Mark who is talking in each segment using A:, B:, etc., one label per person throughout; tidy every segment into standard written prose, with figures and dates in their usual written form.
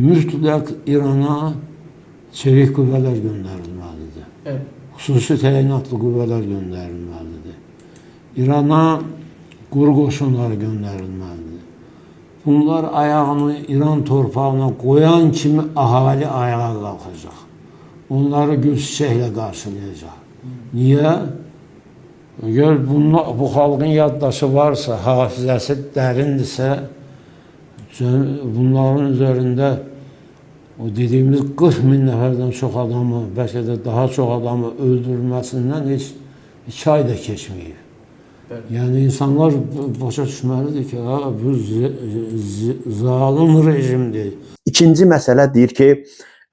A: Mütləq İrana çevik qüvvələr göndərilməlidir.
B: Evet.
A: Xüsusi təyinatlı qüvvələr göndərilməlidir. İrana quru qoşunları göndərilməlidir. Bunlar ayağını İran torpağına qoyan kimi ahali ayağa qalxacaq. Onları gül çiçəklə qarşılayacaq. Niyə? Gör, bu xalqın yaddaşı varsa, hafizəsi dərindirsə, bunların üzərində o dediyimiz 40 min nəfərdən çox adamı, bəlkə də daha çox adamı öldürülməsindən heç 2 ay da keçməyib. Yəni insanlar başa düşməlidir ki, bu zalim rejimdir.
C: İkinci məsələ deyir ki,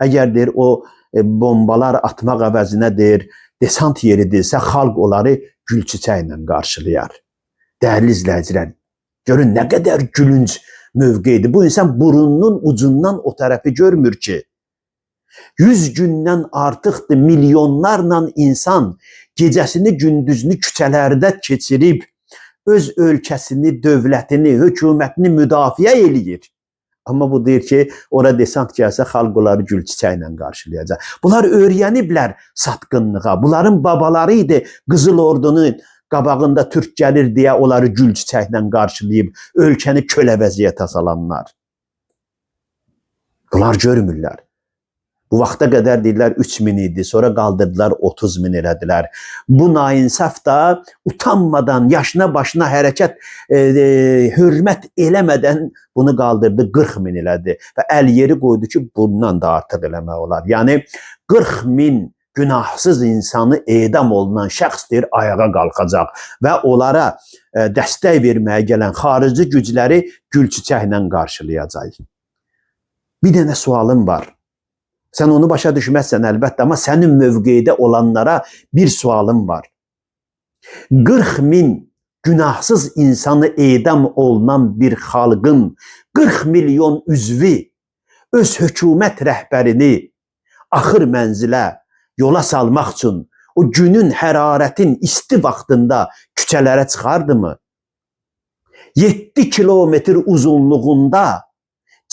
C: əgər deyir o bombalar atmaq əvəzinə deyir, desant yeridirsə, xalq onları gül çiçəklə qarşılayar. Dəyərli izləyicilər, görün nə qədər gülünc mövqedir. Bu insan burununun ucundan o tərəfi görmür ki, 100 gündən artıqdır milyonlarla insan gecəsini, gündüzünü küçələrdə keçirib, öz ölkəsini, dövlətini, hökumətini müdafiə eləyir. Amma bu deyir ki, ora desant gəlsə, xalq onları gül çiçəklə qarşılayacaq. Bunlar öyrəniblər satqınlığa. Bunların babaları idi Qızıl Ordunun qabağında Türk gəlir deyə onları gül çiçəklə qarşılayıb, ölkəni kölə vəziyyətə salanlar. Bunlar görmürlər. Bu vaxta qədər deyirlər 3 min idi, sonra qaldırdılar 30 min elədilər. Bu nainsaf da utanmadan, yaşına başına hərəkət, hörmət eləmədən bunu qaldırdı, 40 min elədi. Və əl yeri qoydu ki, bundan da artıq eləmək olar. Yəni 40 min günahsız insanı edam olunan şəxsdir, ayağa qalxacaq və onlara dəstək verməyə gələn xarici gücləri gül çiçəklə qarşılayacaq. Bir dənə sualım var. Sən onu başa düşməzsən əlbəttə, amma sənin mövqeydə olanlara bir sualım var. 40 min günahsız insanı edam olunan bir xalqın 40 milyon üzvü öz hökumət rəhbərini axır mənzilə yola salmaq üçün o günün hərarətin isti vaxtında küçələrə çıxardımı? 7 kilometr uzunluğunda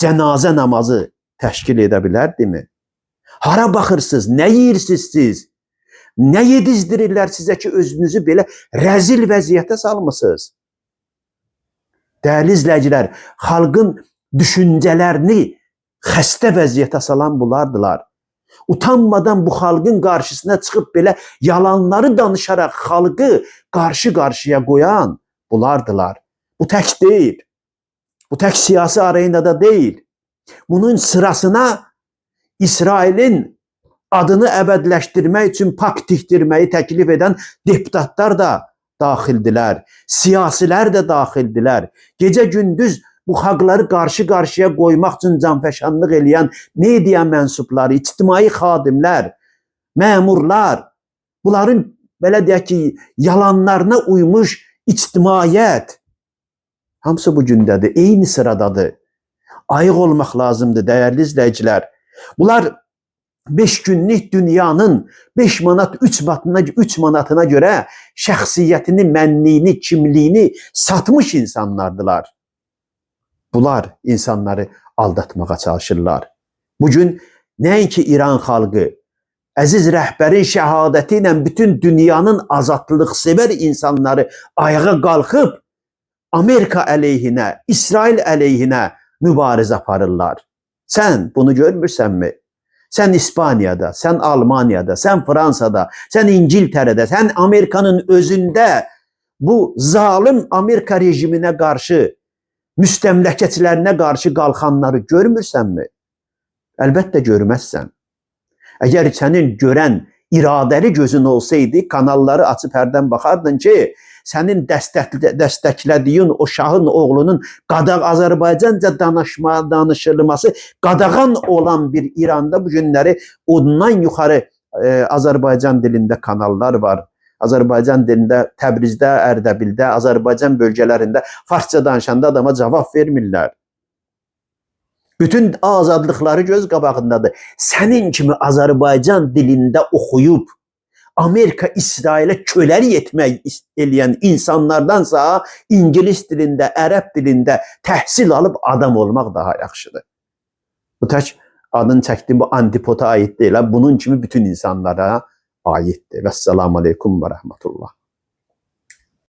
C: cənazə namazı təşkil edə bilərdimi? Hara baxırsınız, nə yeyirsiniz siz? Nə yedizdirirlər sizə ki, özünüzü belə rəzil vəziyyətə salmısınız? Dəyərli izləyicilər, xalqın düşüncələrini xəstə vəziyyətə salan bunlardılar. Utanmadan bu xalqın qarşısına çıxıb belə yalanları danışaraq xalqı qarşı-qarşıya qoyan bunlardılar. Bu tək deyil. Bu tək siyasi arenada deyil. Bunun sırasına İsrailin adını əbədləşdirmək üçün pakt tikdirməyi təklif edən deputatlar da daxildilər. Siyasilər də daxildilər. Gecə-gündüz bu xalqları qarşı-qarşıya qoymaq üçün canfəşanlıq eləyən media mənsubları, ictimai xadimlər, məmurlar, bunların belə deyək ki, yalanlarına uymuş ictimaiyyət hamısı bu gündədir, eyni sıradadır. Ayıq olmaq lazımdır, dəyərli izləyicilər. Bunlar 5 günlük dünyanın 5 manat, 3 manatına görə şəxsiyyətini, mənliyini, kimliyini satmış insanlardılar. Bunlar insanları aldatmağa çalışırlar. Bugün nəinki İran xalqı, əziz rəhbərin şəhadəti ilə bütün dünyanın azadlıqsevər insanları ayağa qalxıb Amerika əleyhinə, İsrail əleyhinə mübarizə aparırlar. Sən bunu görmürsənmi? Sən İspaniyada, sən Almaniyada, sən Fransada, sən İngiltərədə, sən Amerikanın özündə bu zalim Amerika rejiminə qarşı, müstəmləkəçilərinə qarşı qalxanları görmürsənmi? Əlbəttə görməzsən. Əgər sənin görən iradəli gözün olsaydı, kanalları açıb hərdən baxardın ki, sənin dəstəklədiyin o şahın oğlunun Azərbaycanca danışılması qadağan olan bir İranda bu günləri ondan yuxarı Azərbaycan dilində kanallar var. Azərbaycan dilində Təbrizdə, Ərdəbildə, Azərbaycan bölgələrində farsça danışanda adama cavab vermirlər. Bütün azadlıqları göz qabağındadır. Sənin kimi Azərbaycan dilində oxuyub Amerika İsrailə köləlik etmək eləyən insanlardansa İngilis dilində, ərəb dilində təhsil alıb adam olmaq daha yaxşıdır. Bu tək adını çəkdiyim bu antipota aid deyil. Bunun kimi bütün insanlara aiddir. Vəssalamu aleykum və rəhmətullah.